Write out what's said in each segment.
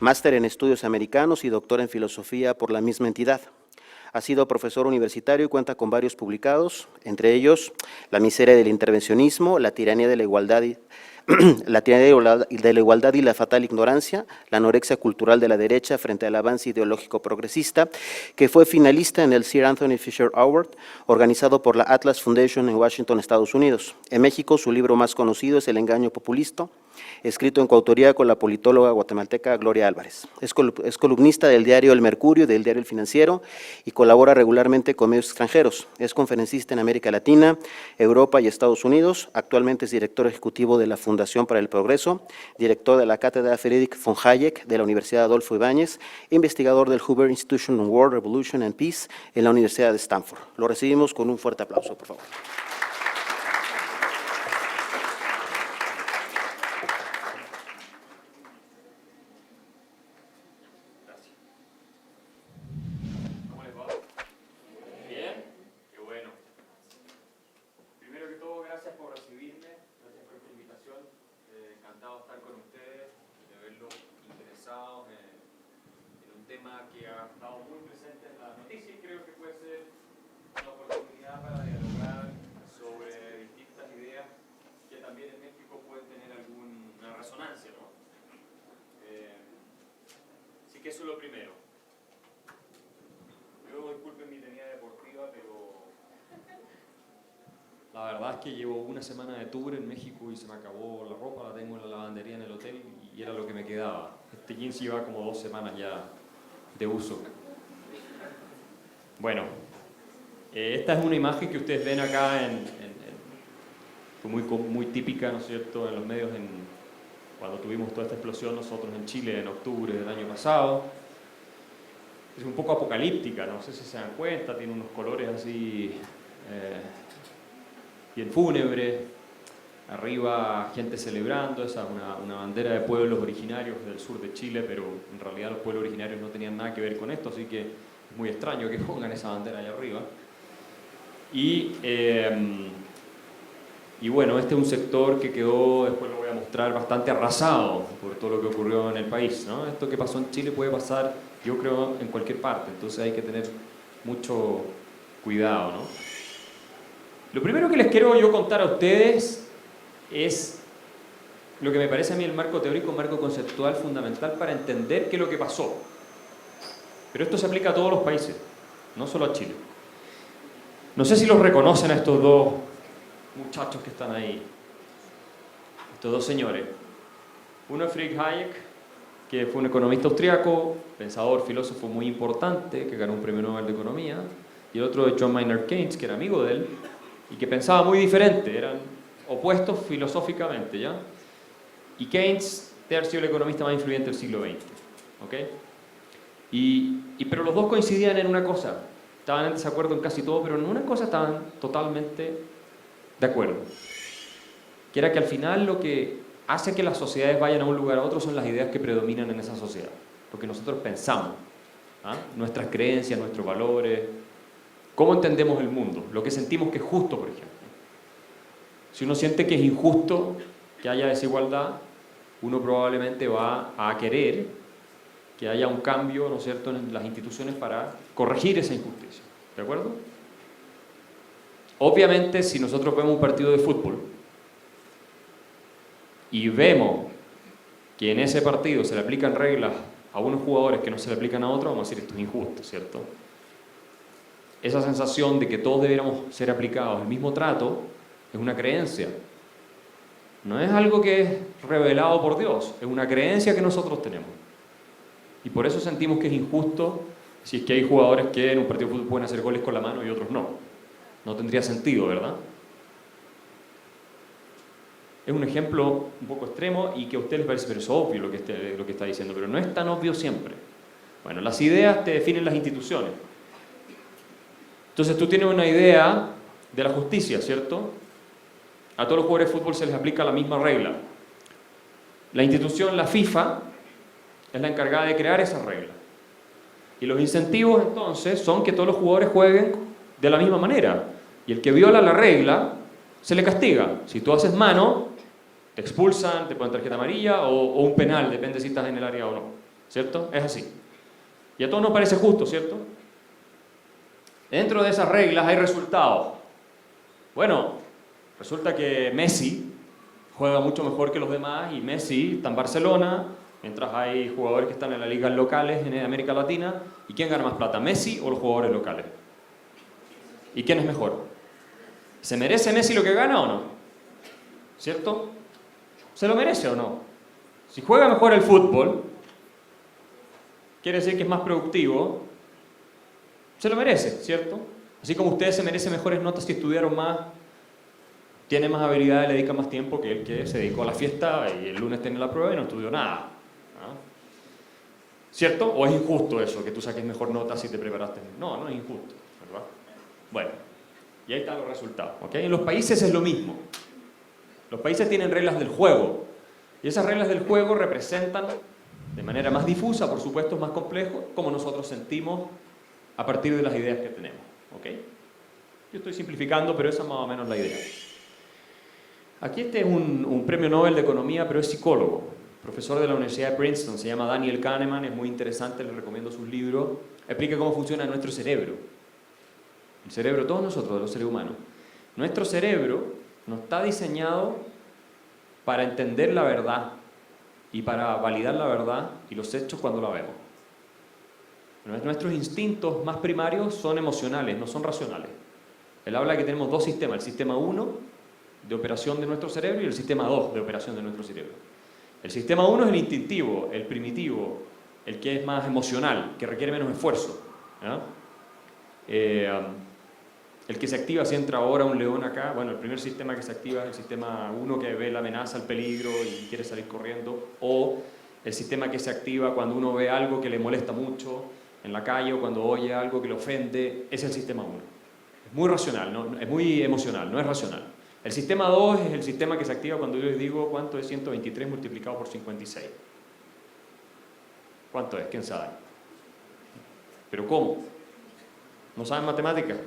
máster en estudios americanos y doctor en filosofía por la misma entidad. Ha sido profesor universitario y cuenta con varios publicados, entre ellos La miseria del intervencionismo, La tiranía de la igualdad y La tiranía de la igualdad y la fatal ignorancia, la anorexia cultural de la derecha frente al avance ideológico progresista, que fue finalista en el Sir Anthony Fisher Award, organizado por la Atlas Foundation en Washington, Estados Unidos. En México, su libro más conocido es El engaño populista, escrito en coautoría con la politóloga guatemalteca Gloria Álvarez. Es columnista del diario El Mercurio y del diario El Financiero y colabora regularmente con medios extranjeros. Es conferencista en América Latina, Europa y Estados Unidos. Actualmente es director ejecutivo de la Fundación para el Progreso, director de la Cátedra Friedrich von Hayek de la Universidad Adolfo Ibáñez, investigador del Hoover Institution on War, Revolution and Peace en la Universidad de Stanford. Lo recibimos con un fuerte aplauso, por favor. Que ha estado muy presente en las noticias y creo que puede ser una oportunidad para dialogar sobre distintas ideas que también en México pueden tener alguna resonancia, ¿no? Así que eso es lo primero. Luego disculpen mi tenida deportiva, pero la verdad es que llevo una semana de tour en México y se me acabó la ropa, la tengo en la lavandería en el hotel y era lo que me quedaba. Este jeans lleva como 2 semanas ya de uso. Bueno, esta es una imagen que ustedes ven acá muy típica, ¿no es cierto?, en los medios cuando tuvimos toda esta explosión nosotros en Chile en octubre del año pasado. Es un poco apocalíptica, no sé si se dan cuenta, tiene unos colores así bien fúnebres. Arriba gente celebrando, esa es una bandera de pueblos originarios del sur de Chile, pero en realidad los pueblos originarios no tenían nada que ver con esto, así que es muy extraño que pongan esa bandera allá arriba. Y bueno, este es un sector que quedó, después lo voy a mostrar, bastante arrasado por todo lo que ocurrió en el país, ¿no? Esto que pasó en Chile puede pasar, yo creo, en cualquier parte, entonces hay que tener mucho cuidado, ¿no? Lo primero que les quiero yo contar a ustedes es lo que me parece a mí el marco teórico, marco conceptual fundamental para entender qué es lo que pasó. Pero esto se aplica a todos los países, no solo a Chile. No sé si los reconocen a estos dos muchachos que están ahí, estos dos señores. Uno es Friedrich Hayek, que fue un economista austriaco, pensador, filósofo muy importante, que ganó un premio Nobel de Economía, y el otro es John Maynard Keynes, que era amigo de él, y que pensaba muy diferente, eran opuestos filosóficamente, ¿ya? Y Keynes ha sido el economista más influyente del siglo XX, ¿ok? Pero los dos coincidían en una cosa, estaban en desacuerdo en casi todo, pero en una cosa estaban totalmente de acuerdo, que era que al final lo que hace que las sociedades vayan a un lugar a otro son las ideas que predominan en esa sociedad, lo que nosotros pensamos, ¿ah? Nuestras creencias, nuestros valores, cómo entendemos el mundo, lo que sentimos que es justo, por ejemplo. Si uno siente que es injusto que haya desigualdad, uno probablemente va a querer que haya un cambio, ¿no es cierto?, en las instituciones para corregir esa injusticia. ¿De acuerdo? Obviamente, si nosotros vemos un partido de fútbol y vemos que en ese partido se le aplican reglas a unos jugadores que no se le aplican a otros, vamos a decir esto es injusto, ¿cierto? Esa sensación de que todos debiéramos ser aplicados el mismo trato es una creencia. No es algo que es revelado por Dios, es una creencia que nosotros tenemos. Y por eso sentimos que es injusto si es que hay jugadores que en un partido de fútbol pueden hacer goles con la mano y otros no. No tendría sentido, ¿verdad? Es un ejemplo un poco extremo y que a ustedes les parece, pero es obvio lo que está diciendo, pero no es tan obvio siempre. Bueno, las ideas te definen las instituciones. Entonces tú tienes una idea de la justicia, ¿cierto? A todos los jugadores de fútbol se les aplica la misma regla. La institución, la FIFA, es la encargada de crear esa regla. Y los incentivos, entonces, son que todos los jugadores jueguen de la misma manera. Y el que viola la regla, se le castiga. Si tú haces mano, te expulsan, te ponen tarjeta amarilla o un penal, depende si estás en el área o no. ¿cierto? Es así. Y a todos nos parece justo, ¿cierto? Dentro de esas reglas hay resultados. Bueno, resulta que Messi juega mucho mejor que los demás y Messi está en Barcelona, mientras hay jugadores que están en las ligas locales en América Latina. ¿Y quién gana más plata, Messi o los jugadores locales? ¿Y quién es mejor? ¿Se merece Messi lo que gana o no? ¿Cierto? ¿Se lo merece o no? Si juega mejor el fútbol, quiere decir que es más productivo, se lo merece, ¿cierto? Así como ustedes se merecen mejores notas si estudiaron más, tiene más habilidades, le dedica más tiempo que el que se dedicó a la fiesta y el lunes tiene la prueba y no estudió nada. ¿No? ¿Cierto? ¿O es injusto eso, que tú saques mejor nota si te preparaste? No, no es injusto, ¿verdad? Bueno, y ahí están los resultados. ¿Okay? En los países es lo mismo. Los países tienen reglas del juego. Y esas reglas del juego representan, de manera más difusa, por supuesto, más complejo, cómo nosotros sentimos a partir de las ideas que tenemos. ¿Okay? Yo estoy simplificando, pero esa es más o menos la idea. Aquí este es un premio Nobel de Economía, pero es psicólogo. Profesor de la Universidad de Princeton, se llama Daniel Kahneman, es muy interesante, les recomiendo sus libros. Explica cómo funciona nuestro cerebro. El cerebro, todos nosotros, los seres humanos. Nuestro cerebro no está diseñado para entender la verdad y para validar la verdad y los hechos cuando la vemos. Nuestros instintos más primarios son emocionales, no son racionales. Él habla de que tenemos dos sistemas, el sistema 1 de operación de nuestro cerebro y el sistema 2 de operación de nuestro cerebro. El sistema 1 es el instintivo, el primitivo, el que es más emocional, que requiere menos esfuerzo. ¿Ya? El que se activa si entra ahora un león acá, bueno, el primer sistema que se activa es el sistema 1 que ve la amenaza, el peligro y quiere salir corriendo, o el sistema que se activa cuando uno ve algo que le molesta mucho en la calle o cuando oye algo que le ofende, es el sistema 1. Es muy racional, ¿no? Es muy emocional, no es racional. El sistema 2 es el sistema que se activa cuando yo les digo cuánto es 123 multiplicado por 56. ¿Cuánto es? ¿Quién sabe? ¿Pero cómo? ¿No saben matemáticas?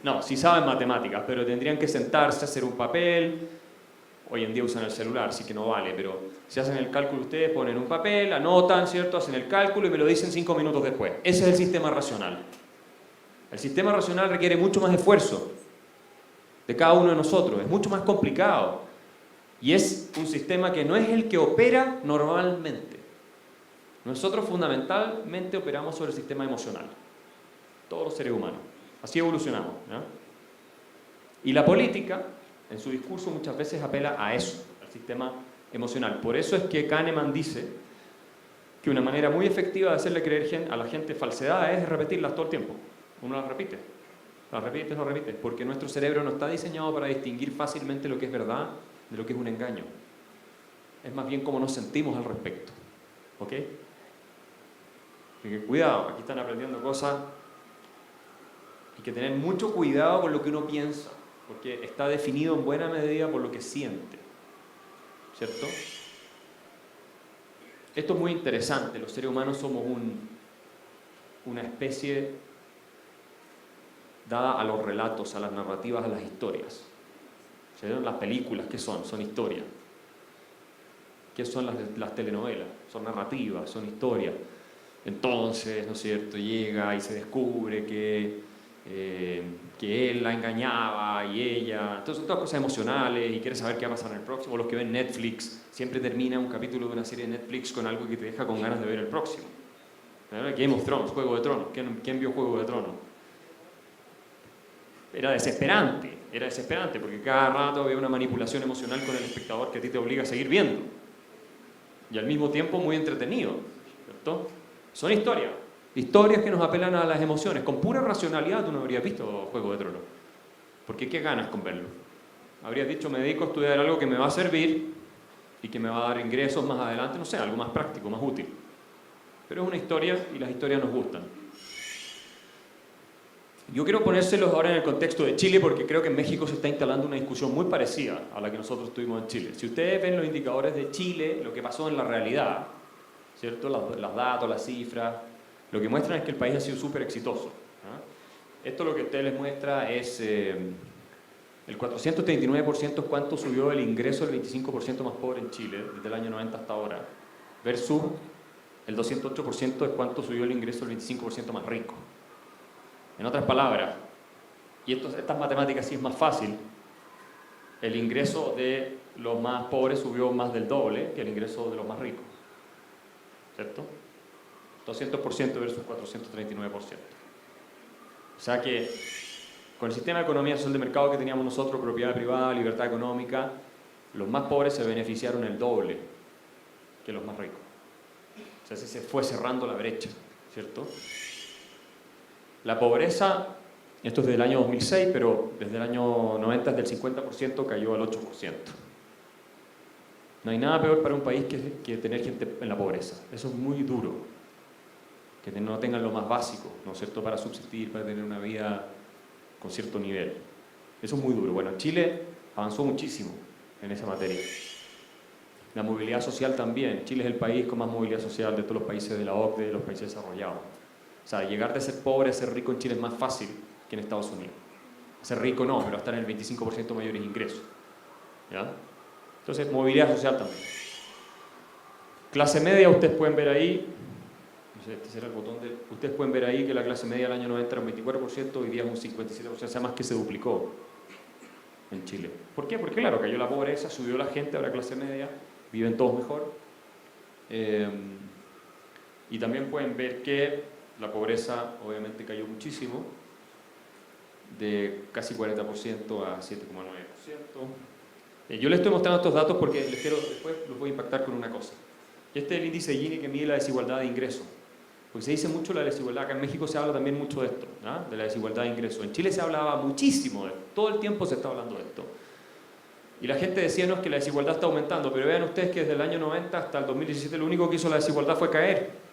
No, sí saben matemáticas, pero tendrían que sentarse, hacer un papel. Hoy en día usan el celular, así que no vale, pero si hacen el cálculo ustedes, ponen un papel, anotan, ¿cierto? Hacen el cálculo y me lo dicen 5 minutos después. Ese es el sistema racional. El sistema racional requiere mucho más esfuerzo de cada uno de nosotros, es mucho más complicado. Y es un sistema que no es el que opera normalmente. Nosotros fundamentalmente operamos sobre el sistema emocional. Todos los seres humanos. Así evolucionamos. ¿No? Y la política, en su discurso, muchas veces apela a eso, al sistema emocional. Por eso es que Kahneman dice que una manera muy efectiva de hacerle creer a la gente falsedades es repetirlas todo el tiempo. Uno las repite, porque nuestro cerebro no está diseñado para distinguir fácilmente lo que es verdad de lo que es un engaño. Es más bien cómo nos sentimos al respecto. ¿Ok? Así que cuidado, aquí están aprendiendo cosas. Hay que tener mucho cuidado con lo que uno piensa, porque está definido en buena medida por lo que siente. ¿Cierto? Esto es muy interesante. Los seres humanos somos una especie dada a los relatos, a las narrativas, a las historias. ¿Cierto? Las películas, ¿qué son? Son historias. ¿Qué son las telenovelas? Son narrativas, son historias. Entonces, ¿no es cierto?, llega y se descubre que él la engañaba y ella. Entonces, son todas cosas emocionales y quieres saber qué va a pasar en el próximo. Los que ven Netflix, siempre termina un capítulo de una serie de Netflix con algo que te deja con ganas de ver el próximo. Game of Thrones, Juego de Tronos. ¿Quién vio Juego de Tronos? Era desesperante porque cada rato había una manipulación emocional con el espectador que a ti te obliga a seguir viendo. Y al mismo tiempo muy entretenido, ¿cierto? Son historias que nos apelan a las emociones. Con pura racionalidad tú no habrías visto Juego de Tronos. Porque ¿qué ganas con verlo? Habrías dicho, me dedico a estudiar algo que me va a servir y que me va a dar ingresos más adelante, no sé, algo más práctico, más útil. Pero es una historia y las historias nos gustan. Yo quiero ponérselos ahora en el contexto de Chile porque creo que en México se está instalando una discusión muy parecida a la que nosotros tuvimos en Chile. Si ustedes ven los indicadores de Chile, lo que pasó en la realidad, ¿cierto? Los datos, las cifras, lo que muestran es que el país ha sido súper exitoso. ¿Ah? Esto lo que a ustedes les muestra es el 439% es cuánto subió el ingreso del 25% más pobre en Chile desde el año 90 hasta ahora, versus el 208% es cuánto subió el ingreso del 25% más rico. En otras palabras, y estas matemáticas sí es más fácil, el ingreso de los más pobres subió más del doble que el ingreso de los más ricos. ¿Cierto? 200% versus 439%. O sea que con el sistema de economía social de mercado que teníamos nosotros, propiedad privada, libertad económica, los más pobres se beneficiaron el doble que los más ricos. O sea, así se fue cerrando la brecha, ¿cierto? La pobreza, esto es del año 2006, pero desde el año 90 del 50% cayó al 8%. No hay nada peor para un país que tener gente en la pobreza. Eso es muy duro. Que no tengan lo más básico, ¿no es cierto?, para subsistir, para tener una vida con cierto nivel. Eso es muy duro. Bueno, Chile avanzó muchísimo en esa materia. La movilidad social también. Chile es el país con más movilidad social de todos los países de la OCDE, de los países desarrollados. O sea, llegar de ser pobre a ser rico en Chile es más fácil que en Estados Unidos. Ser rico no, pero estar en el 25% mayores ingresos. ¿Ya? Entonces, movilidad social también. Clase media, ustedes pueden ver ahí, no sé, este será el botón de... Ustedes pueden ver ahí que la clase media del año 90 era un 24%, hoy día es un 57%, o sea, más que se duplicó en Chile. ¿Por qué? Porque claro, cayó la pobreza, subió la gente, ahora clase media, viven todos mejor. Y también pueden ver que la pobreza obviamente cayó muchísimo, de casi 40% a 7,9%. Yo les estoy mostrando estos datos porque después los voy a impactar con una cosa. Este es el índice Gini que mide la desigualdad de ingresos. Porque se dice mucho la desigualdad, acá en México se habla también mucho de esto, ¿no? De la desigualdad de ingresos. En Chile se hablaba muchísimo de esto, todo el tiempo se está hablando de esto. Y la gente decía, no, es que la desigualdad está aumentando, pero vean ustedes que desde el año 90 hasta el 2017 lo único que hizo la desigualdad fue caer.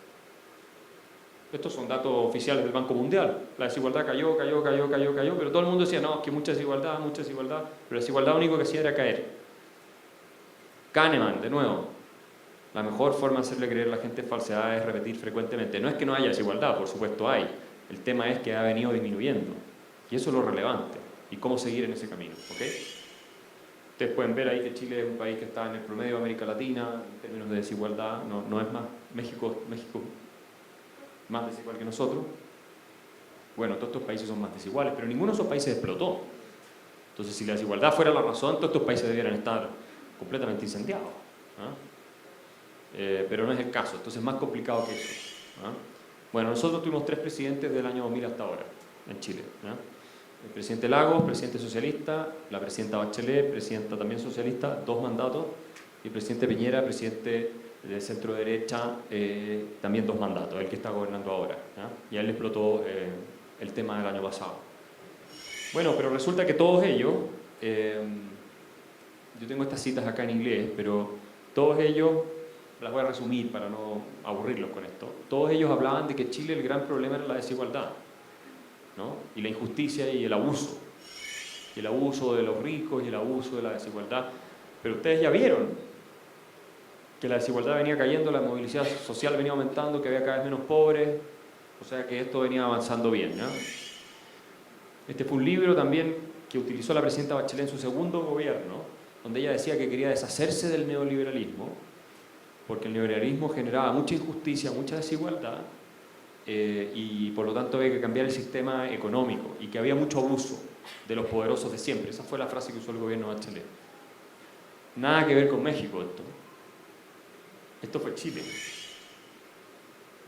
Estos son datos oficiales del Banco Mundial. La desigualdad cayó, pero todo el mundo decía, no, es que mucha desigualdad, pero la desigualdad lo único que hacía era caer. Kahneman, de nuevo, la mejor forma de hacerle creer a la gente falsedad es repetir frecuentemente. No es que no haya desigualdad, por supuesto hay. El tema es que ha venido disminuyendo. Y eso es lo relevante. Y cómo seguir en ese camino, ¿ok? Ustedes pueden ver ahí que Chile es un país que está en el promedio de América Latina, en términos de desigualdad, no es más. México más desigual que nosotros. Bueno, todos estos países son más desiguales, pero ninguno de esos países explotó. Entonces, si la desigualdad fuera la razón, todos estos países debieran estar completamente incendiados. Pero no es el caso, entonces es más complicado que eso. Bueno, nosotros tuvimos 3 presidentes del año 2000 hasta ahora, en Chile. El presidente Lagos, presidente socialista, la presidenta Bachelet, presidenta también socialista, 2 mandatos, y el presidente Piñera, presidente de centro derecha, también 2 mandatos, el que está gobernando ahora. Y a él le explotó el tema del año pasado. Bueno, pero resulta que todos ellos, yo tengo estas citas acá en inglés, pero todos ellos, las voy a resumir para no aburrirlos con esto, todos ellos hablaban de que Chile el gran problema era la desigualdad, ¿no? Y la injusticia y el abuso de los ricos y el abuso de la desigualdad. Pero ustedes ya vieron que la desigualdad venía cayendo, la movilidad social venía aumentando, que había cada vez menos pobres, o sea que esto venía avanzando bien, ¿no? Este fue un libro también que utilizó la presidenta Bachelet en su segundo gobierno, donde ella decía que quería deshacerse del neoliberalismo, porque el neoliberalismo generaba mucha injusticia, mucha desigualdad, y por lo tanto había que cambiar el sistema económico, y que había mucho abuso de los poderosos de siempre. Esa fue la frase que usó el gobierno de Bachelet. Nada que ver con México esto. Esto fue Chile.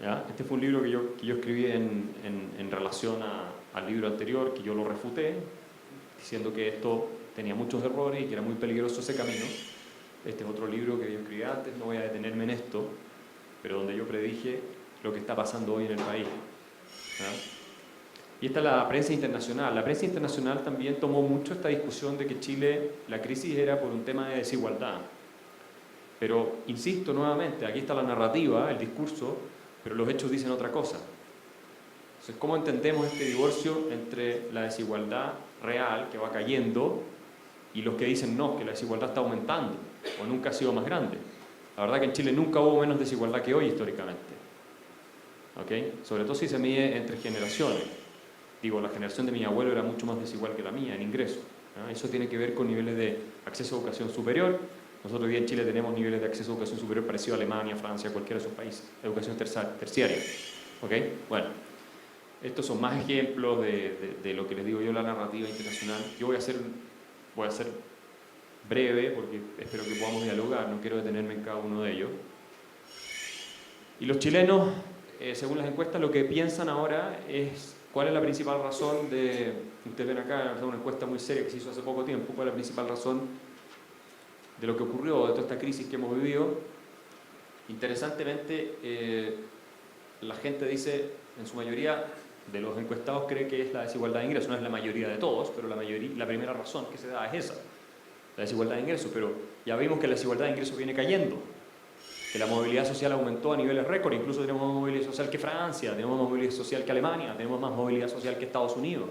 ¿Ya? Este fue un libro que yo escribí en relación al libro anterior, que yo lo refuté, diciendo que esto tenía muchos errores y que era muy peligroso ese camino. Este es otro libro que yo escribí antes, no voy a detenerme en esto, pero donde yo predije lo que está pasando hoy en el país. ¿Ya? Y esta es la prensa internacional. La prensa internacional también tomó mucho esta discusión de que Chile, la crisis era por un tema de desigualdad. Pero, insisto nuevamente, aquí está la narrativa, el discurso, pero los hechos dicen otra cosa. Entonces, ¿cómo entendemos este divorcio entre la desigualdad real, que va cayendo, y los que dicen no, que la desigualdad está aumentando, o nunca ha sido más grande? La verdad que en Chile nunca hubo menos desigualdad que hoy, históricamente. ¿Okay? Sobre todo si se mide entre generaciones. Digo, la generación de mi abuelo era mucho más desigual que la mía en ingresos. Eso tiene que ver con niveles de acceso a educación superior, Nosotros hoy día en Chile tenemos niveles de acceso a educación superior parecido a Alemania, Francia, cualquiera de esos países. Educación terciaria. ¿Ok? Bueno, estos son más ejemplos de lo que les digo yo, la narrativa internacional. Yo voy a ser breve porque espero que podamos dialogar, no quiero detenerme en cada uno de ellos. Y los chilenos, según las encuestas, lo que piensan ahora es cuál es la principal razón de, ustedes ven acá, una encuesta muy seria que se hizo hace poco tiempo, cuál es la principal razón de lo que ocurrió, de toda esta crisis que hemos vivido. Interesantemente, la gente dice, en su mayoría de los encuestados cree que es la desigualdad de ingresos, no es la mayoría de todos, pero la primera razón que se da es esa, la desigualdad de ingresos, pero ya vimos que la desigualdad de ingresos viene cayendo, que la movilidad social aumentó a niveles récord, incluso tenemos más movilidad social que Francia, tenemos más movilidad social que Alemania, tenemos más movilidad social que Estados Unidos.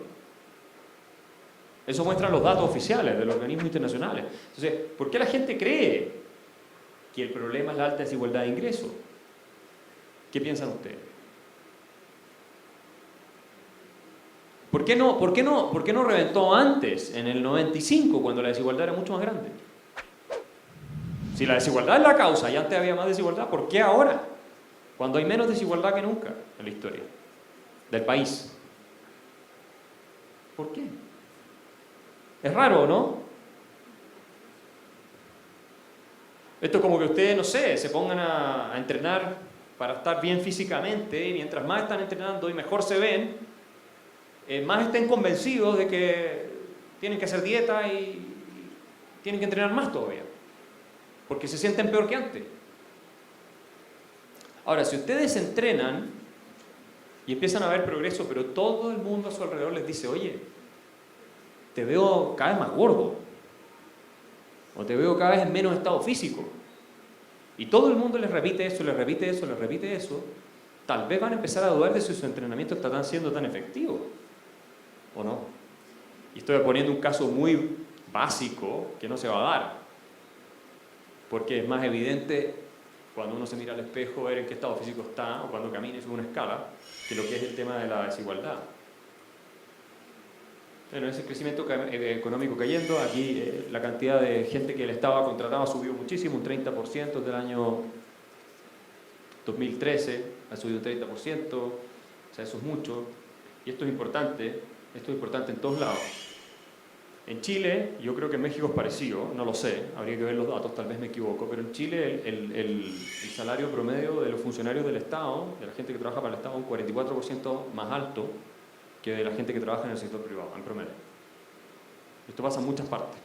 Eso muestran los datos oficiales de los organismos internacionales. Entonces, ¿por qué la gente cree que el problema es la alta desigualdad de ingresos? ¿Qué piensan ustedes? ¿Por qué no reventó antes, en el 95, cuando la desigualdad era mucho más grande? Si la desigualdad es la causa y antes había más desigualdad, ¿por qué ahora? Cuando hay menos desigualdad que nunca en la historia del país. ¿Por qué? Es raro, ¿no? Esto es como que ustedes, no sé, se pongan a entrenar para estar bien físicamente y mientras más están entrenando y mejor se ven, más estén convencidos de que tienen que hacer dieta y tienen que entrenar más todavía, porque se sienten peor que antes. Ahora, si ustedes se entrenan y empiezan a ver progreso, pero todo el mundo a su alrededor les dice, oye, te veo cada vez más gordo, o te veo cada vez en menos estado físico, y todo el mundo les repite eso, les repite eso, les repite eso, tal vez van a empezar a dudar de si su entrenamiento está siendo tan efectivo, ¿o no? Y estoy poniendo un caso muy básico que no se va a dar, porque es más evidente cuando uno se mira al espejo ver en qué estado físico está, o cuando camina y sube una escala, que lo que es el tema de la desigualdad. Bueno, ese crecimiento económico cayendo, aquí la cantidad de gente que el Estado ha contratado ha subido muchísimo, un 30% del año 2013, ha subido un 30%, o sea, eso es mucho, y esto es importante en todos lados. En Chile, yo creo que en México es parecido, no lo sé, habría que ver los datos, tal vez me equivoco, pero en Chile el salario promedio de los funcionarios del Estado, de la gente que trabaja para el Estado, es un 44% más alto que de la gente que trabaja en el sector privado, en promedio. Esto pasa en muchas partes.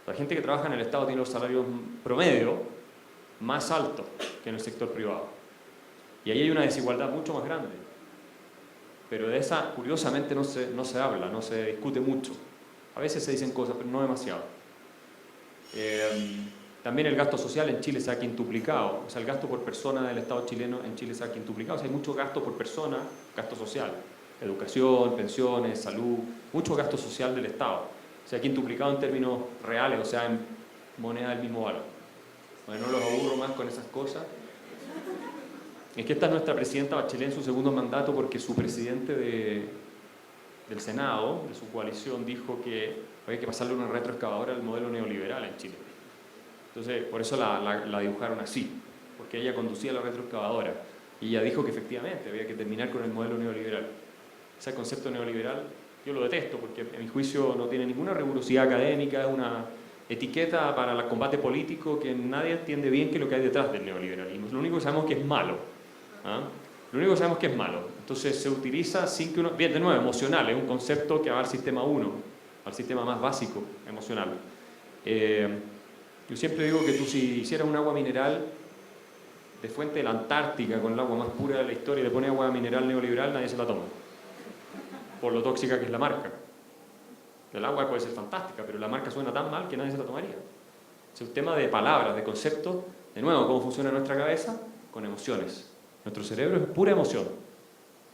La gente que trabaja en el Estado tiene los salarios promedio más altos que en el sector privado. Y ahí hay una desigualdad mucho más grande. Pero de esa, curiosamente, no se habla, no se discute mucho. A veces se dicen cosas, pero no demasiado. También el gasto social en Chile se ha quintuplicado. O sea, el gasto por persona del Estado chileno en Chile se ha quintuplicado. O sea, hay mucho gasto por persona, gasto social. Educación, pensiones, salud, mucho gasto social del Estado. Se ha quintuplicado en términos reales, o sea, en moneda del mismo valor. Bueno, no los aburro más con esas cosas. Es que esta es nuestra presidenta Bachelet en su segundo mandato porque su presidente del Senado, de su coalición, dijo que había que pasarle una retroexcavadora al modelo neoliberal en Chile. Entonces, por eso la dibujaron así, porque ella conducía la retroexcavadora y ella dijo que efectivamente había que terminar con el modelo neoliberal. Ese concepto neoliberal yo lo detesto porque a mi juicio no tiene ninguna rigurosidad académica, es una etiqueta para el combate político que nadie entiende bien qué es lo que hay detrás del neoliberalismo. Lo único que sabemos que es malo. ¿Ah? Lo único que sabemos que es malo. Entonces se utiliza sin que uno... Bien, de nuevo, emocional, es un concepto que va al sistema 1, al sistema más básico, emocional. Yo siempre digo que tú si hicieras un agua mineral de fuente de la Antártica con el agua más pura de la historia y le pones agua mineral neoliberal, nadie se la toma. Por lo tóxica que es la marca. El agua puede ser fantástica, pero la marca suena tan mal que nadie se la tomaría. Es un tema de palabras, de conceptos. De nuevo, ¿cómo funciona nuestra cabeza? Con emociones. Nuestro cerebro es pura emoción.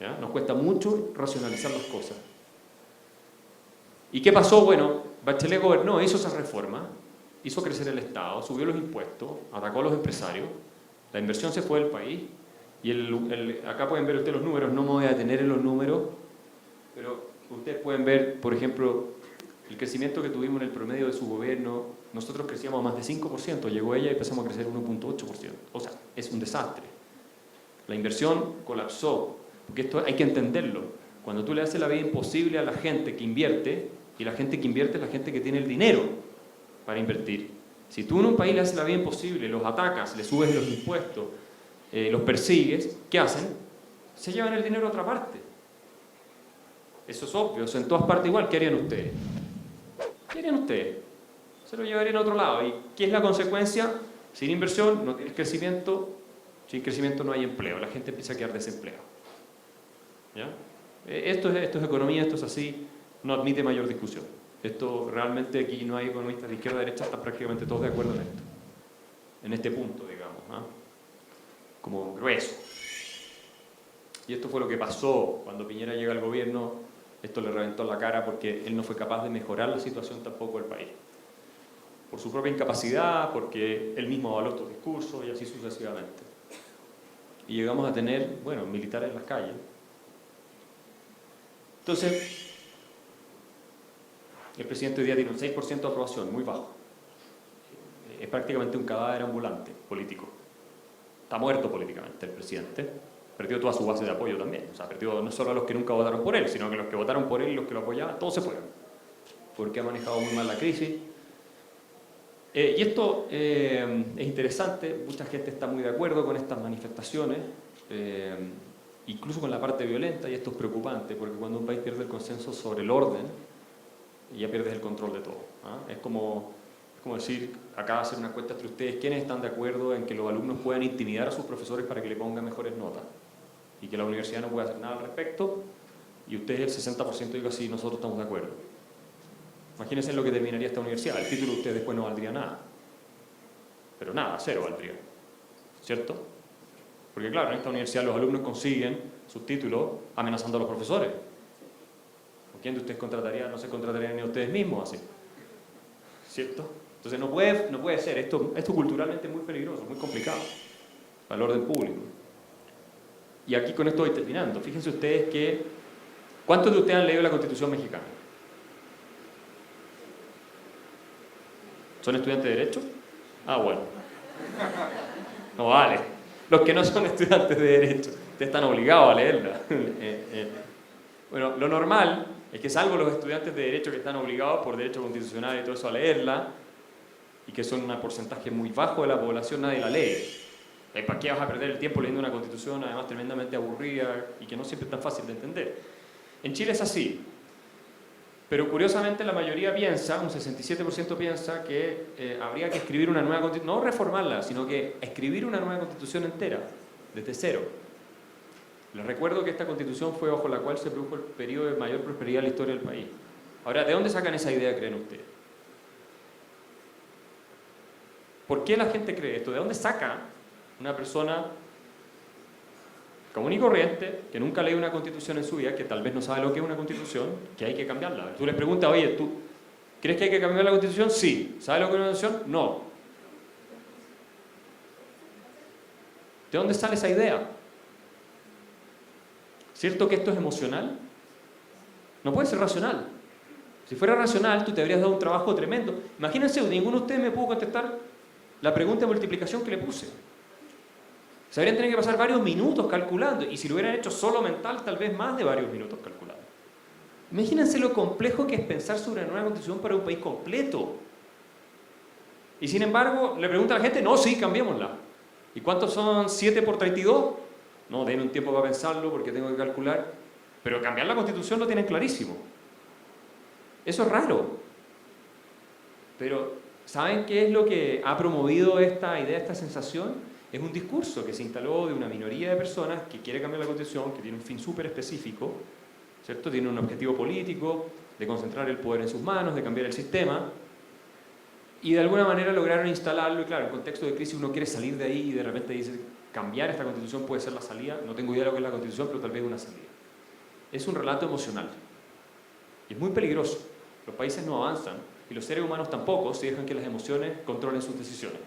¿Ya? Nos cuesta mucho racionalizar las cosas. ¿Y qué pasó? Bueno, Bachelet gobernó, hizo esa reforma, hizo crecer el Estado, subió los impuestos, atacó a los empresarios, la inversión se fue del país, y acá pueden ver ustedes los números, no me voy a detener en los números, pero ustedes pueden ver, por ejemplo, El crecimiento que tuvimos en el promedio de su gobierno, nosotros crecíamos más de 5%, llegó ella y empezamos a crecer 1.8%. O sea, es un desastre. La inversión colapsó, porque esto hay que entenderlo. Cuando tú le haces la vida imposible a la gente que invierte, y la gente que invierte es la gente que tiene el dinero para invertir. Si tú en un país le haces la vida imposible, los atacas, le subes los impuestos, los persigues, ¿qué hacen? Se llevan el dinero a otra parte. Eso es obvio, eso en todas partes igual. ¿Qué harían ustedes? ¿Qué harían ustedes? Se lo llevarían a otro lado. ¿Y qué es la consecuencia? Sin inversión no tienes crecimiento, sin crecimiento no hay empleo, la gente empieza a quedar desempleada. ¿Ya? Esto es economía, esto es así, no admite mayor discusión. Esto realmente aquí no hay economistas de izquierda a derecha, están prácticamente todos de acuerdo en esto. En este punto, digamos, ¿ah? Como grueso. Y esto fue lo que pasó cuando Piñera llega al gobierno. Esto le reventó la cara porque él no fue capaz de mejorar la situación tampoco del país. Por su propia incapacidad, porque él mismo avaló estos discursos y así sucesivamente. Y llegamos a tener, bueno, militares en las calles. Entonces, el presidente hoy día tiene un 6% de aprobación, muy bajo. Es prácticamente un cadáver ambulante político. Está muerto políticamente el presidente. Perdió toda su base de apoyo también. O sea, perdió no solo a los que nunca votaron por él, sino que los que votaron por él y los que lo apoyaban, todos se fueron. Porque ha manejado muy mal la crisis. Y esto es interesante, mucha gente está muy de acuerdo con estas manifestaciones, incluso con la parte violenta, y esto es preocupante, porque cuando un país pierde el consenso sobre el orden, ya pierdes el control de todo. ¿Ah? Es como decir, acá hacer una encuesta entre ustedes, ¿quiénes están de acuerdo en que los alumnos puedan intimidar a sus profesores para que le pongan mejores notas? Y que la universidad no pueda hacer nada al respecto, y ustedes el 60% diga sí, nosotros estamos de acuerdo. Imagínense en lo que terminaría esta universidad, el título de ustedes después no valdría nada. Pero nada, cero valdría. ¿Cierto? Porque claro, en esta universidad los alumnos consiguen sus títulos amenazando a los profesores. ¿Quién de ustedes contrataría? No se contratarían ni a ustedes mismos así. ¿Cierto? Entonces no puede ser. Esto culturalmente es muy peligroso, muy complicado para el orden público. Y aquí con esto voy terminando. Fíjense ustedes que... ¿Cuántos de ustedes han leído la Constitución mexicana? ¿Son estudiantes de Derecho? Ah, bueno. No vale. Los que no son estudiantes de Derecho, ustedes están obligados a leerla. Bueno, lo normal es que salvo los estudiantes de Derecho que están obligados por derecho constitucional y todo eso a leerla, y que son un porcentaje muy bajo de la población, nadie la lee. ¿Para qué vas a perder el tiempo leyendo una constitución además tremendamente aburrida y que no siempre es tan fácil de entender? En Chile es así. Pero curiosamente la mayoría piensa, un 67% piensa que habría que escribir una nueva constitución, no reformarla, sino que escribir una nueva constitución entera, desde cero. Les recuerdo que esta constitución fue bajo la cual se produjo el periodo de mayor prosperidad en la historia del país. Ahora, ¿de dónde sacan esa idea, creen ustedes? ¿Por qué la gente cree esto? ¿De dónde saca una persona común y corriente, que nunca lee una constitución en su vida, que tal vez no sabe lo que es una constitución, que hay que cambiarla? Tú les preguntas, oye, ¿tú crees que hay que cambiar la constitución? Sí. ¿Sabes lo que es una constitución? No. ¿De dónde sale esa idea? ¿Cierto que esto es emocional? No puede ser racional. Si fuera racional, tú te habrías dado un trabajo tremendo. Imagínense, ninguno de ustedes me pudo contestar la pregunta de multiplicación que le puse. Se habrían tenido que pasar varios minutos calculando, y si lo hubieran hecho solo mental, tal vez más de varios minutos calculando. Imagínense lo complejo que es pensar sobre una nueva constitución para un país completo. Y sin embargo, le pregunta a la gente, no, sí, cambiémosla. ¿Y cuántos son 7 por 32? No, denme un tiempo para pensarlo porque tengo que calcular. Pero cambiar la constitución lo tienen clarísimo. Eso es raro. Pero, ¿saben qué es lo que ha promovido esta idea, esta sensación? Es un discurso que se instaló de una minoría de personas que quiere cambiar la Constitución, que tiene un fin súper específico, ¿cierto? Tiene un objetivo político de concentrar el poder en sus manos, de cambiar el sistema, y de alguna manera lograron instalarlo. Y claro, en contexto de crisis uno quiere salir de ahí y de repente dice, cambiar esta Constitución puede ser la salida. No tengo idea de lo que es la Constitución, pero tal vez una salida. Es un relato emocional. Y es muy peligroso. Los países no avanzan, y los seres humanos tampoco, si dejan que las emociones controlen sus decisiones.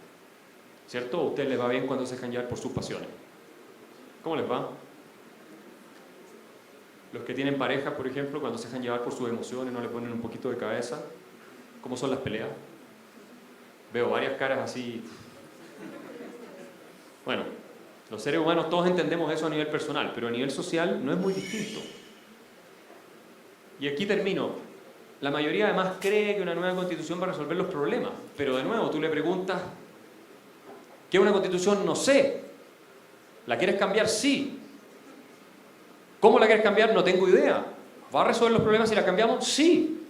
¿Cierto? ¿A ustedes les va bien cuando se dejan llevar por sus pasiones? ¿Cómo les va? Los que tienen pareja, por ejemplo, cuando se dejan llevar por sus emociones, no le ponen un poquito de cabeza. ¿Cómo son las peleas? Veo varias caras así. Bueno, los seres humanos todos entendemos eso a nivel personal, pero a nivel social no es muy distinto. Y aquí termino. La mayoría además cree que una nueva constitución va a resolver los problemas, pero de nuevo tú le preguntas, ¿qué es una constitución? No sé. ¿La quieres cambiar? Sí. ¿Cómo la quieres cambiar? No tengo idea. ¿Va a resolver los problemas si la cambiamos? Sí.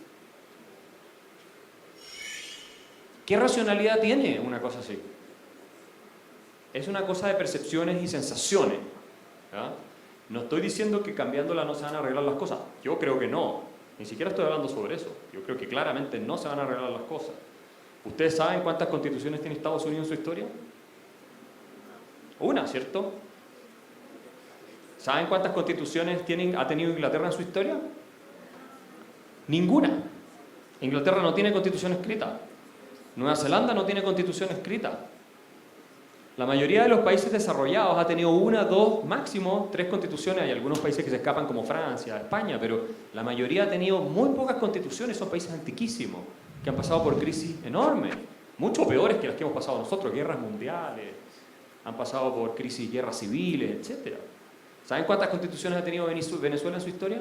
¿Qué racionalidad tiene una cosa así? Es una cosa de percepciones y sensaciones. ¿Ya? No estoy diciendo que cambiándola no se van a arreglar las cosas. Yo creo que no. Ni siquiera estoy hablando sobre eso. Yo creo que claramente no se van a arreglar las cosas. ¿Ustedes saben cuántas constituciones tiene Estados Unidos en su historia? Una, ¿cierto? ¿Saben cuántas constituciones ha tenido Inglaterra en su historia? Ninguna. Inglaterra no tiene constitución escrita. Nueva Zelanda no tiene constitución escrita. La mayoría de los países desarrollados ha tenido una, dos, máximo 3 constituciones. Hay algunos países que se escapan como Francia, España, pero la mayoría ha tenido muy pocas constituciones. Son países antiquísimos que han pasado por crisis enormes, mucho peores que las que hemos pasado nosotros, guerras mundiales, han pasado por crisis, guerras civiles, etc. ¿Saben cuántas constituciones ha tenido Venezuela en su historia?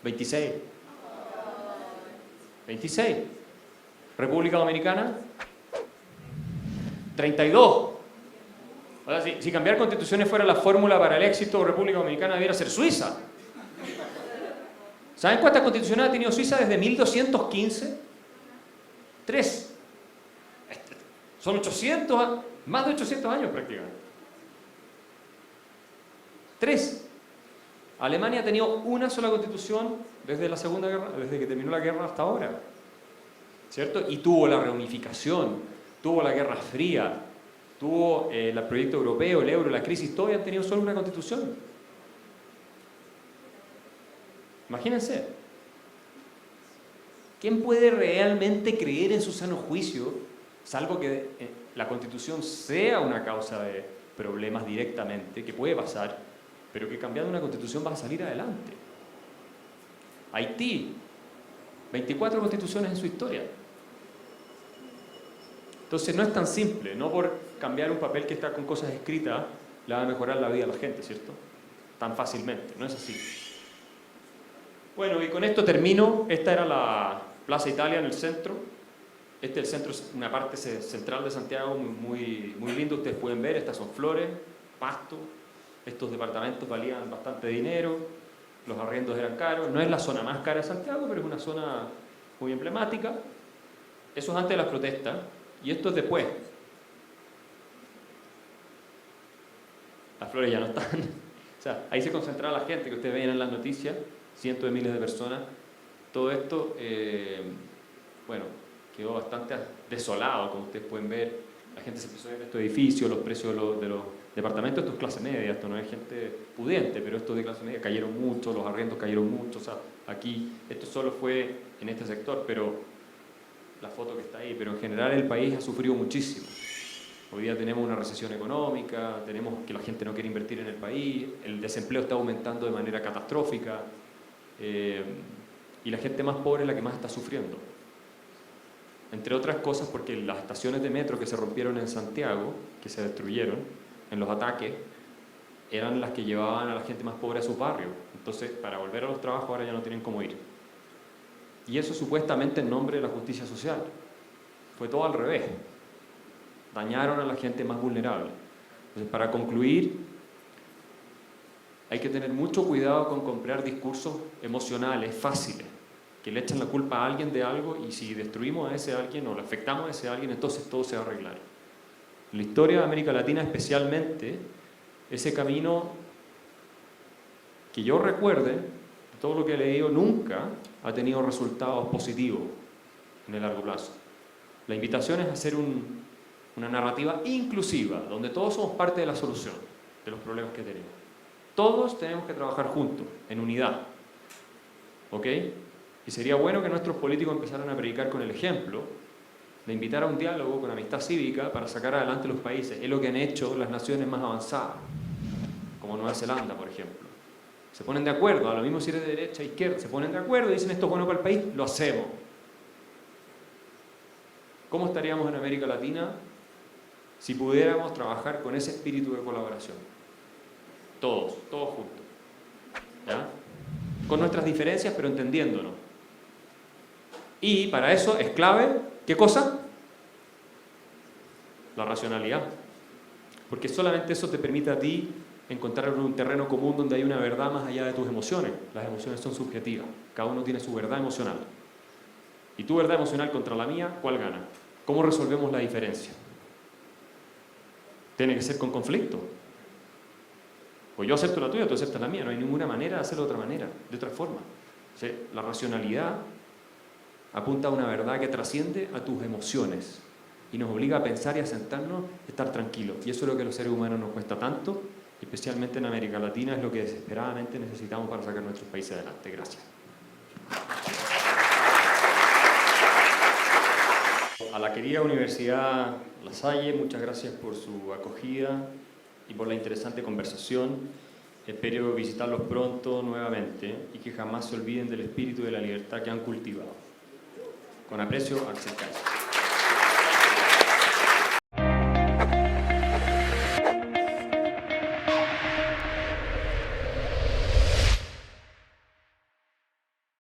26. 26. República Dominicana, 32. Ahora, si cambiar constituciones fuera la fórmula para el éxito, República Dominicana debiera ser Suiza. ¿Saben cuántas constituciones ha tenido Suiza desde 1215? 3. Son 800, más de 800 años prácticamente. 3. Alemania ha tenido una sola constitución desde la Segunda Guerra, desde que terminó la guerra hasta ahora, ¿cierto? Y tuvo la reunificación, tuvo la Guerra Fría, tuvo el proyecto europeo, el euro, la crisis, todos han tenido solo una constitución. Imagínense. ¿Quién puede realmente creer en su sano juicio, salvo que la constitución sea una causa de problemas directamente, que puede pasar, pero que cambiando una constitución va a salir adelante? Haití, 24 constituciones en su historia. Entonces no es tan simple, no por cambiar un papel que está con cosas escritas le va a mejorar la vida a la gente, ¿cierto? Tan fácilmente, no es así. Bueno, y con esto termino. Esta era la Plaza Italia en el centro. Este es el centro, una parte central de Santiago, muy, muy lindo. Ustedes pueden ver, estas son flores, pasto. Estos departamentos valían bastante dinero, los arriendos eran caros. No es la zona más cara de Santiago, pero es una zona muy emblemática. Eso es antes de las protestas, y esto es después. Las flores ya no están. O sea, ahí se concentraba la gente que ustedes veían en las noticias, cientos de miles de personas. Todo esto, bueno, quedó bastante desolado, como ustedes pueden ver. La gente se empezó a ver estos edificios, los precios de los departamentos. Esto es clase media, esto no es gente pudiente, pero estos de clase media cayeron mucho, los arriendos cayeron mucho. O sea, aquí, esto solo fue en este sector, pero la foto que está ahí, pero en general el país ha sufrido muchísimo. Hoy día tenemos una recesión económica, tenemos que la gente no quiere invertir en el país, el desempleo está aumentando de manera catastrófica, y la gente más pobre es la que más está sufriendo. Entre otras cosas porque las estaciones de metro que se rompieron en Santiago, que se destruyeron en los ataques, eran las que llevaban a la gente más pobre a sus barrios. Entonces, para volver a los trabajos ahora ya no tienen cómo ir. Y eso supuestamente en nombre de la justicia social. Fue todo al revés. Dañaron a la gente más vulnerable. Entonces, para concluir, hay que tener mucho cuidado con comprar discursos emocionales fáciles, que le echan la culpa a alguien de algo, y si destruimos a ese alguien o le afectamos a ese alguien, entonces todo se va a arreglar. En la historia de América Latina especialmente, ese camino que yo recuerde, todo lo que he leído, nunca ha tenido resultados positivos en el largo plazo. La invitación es hacer una narrativa inclusiva, donde todos somos parte de la solución de los problemas que tenemos. Todos tenemos que trabajar juntos, en unidad. ¿Ok? Y sería bueno que nuestros políticos empezaran a predicar con el ejemplo, de invitar a un diálogo con amistad cívica para sacar adelante los países. Es lo que han hecho las naciones más avanzadas, como Nueva Zelanda, por ejemplo. Se ponen de acuerdo, a lo mismo si eres de derecha, izquierda, se ponen de acuerdo y dicen esto es bueno para el país, lo hacemos. ¿Cómo estaríamos en América Latina si pudiéramos trabajar con ese espíritu de colaboración? Todos juntos. ¿Ya? Con nuestras diferencias, pero entendiéndonos. Y para eso es clave, ¿qué cosa? La racionalidad. Porque solamente eso te permite a ti encontrar un terreno común donde hay una verdad más allá de tus emociones. Las emociones son subjetivas. Cada uno tiene su verdad emocional. Y tu verdad emocional contra la mía, ¿cuál gana? ¿Cómo resolvemos la diferencia? Tiene que ser con conflicto. Pues yo acepto la tuya, tú aceptas la mía. No hay ninguna manera de hacerlo de otra manera, de otra forma. O sea, la racionalidad apunta a una verdad que trasciende a tus emociones y nos obliga a pensar y a sentarnos, a estar tranquilos. Y eso es lo que a los seres humanos nos cuesta tanto, especialmente en América Latina, es lo que desesperadamente necesitamos para sacar nuestros países adelante. Gracias. A la querida Universidad La Salle, muchas gracias por su acogida y por la interesante conversación. Espero visitarlos pronto nuevamente y que jamás se olviden del espíritu de la libertad que han cultivado. Con aprecio, Axel Kaiser.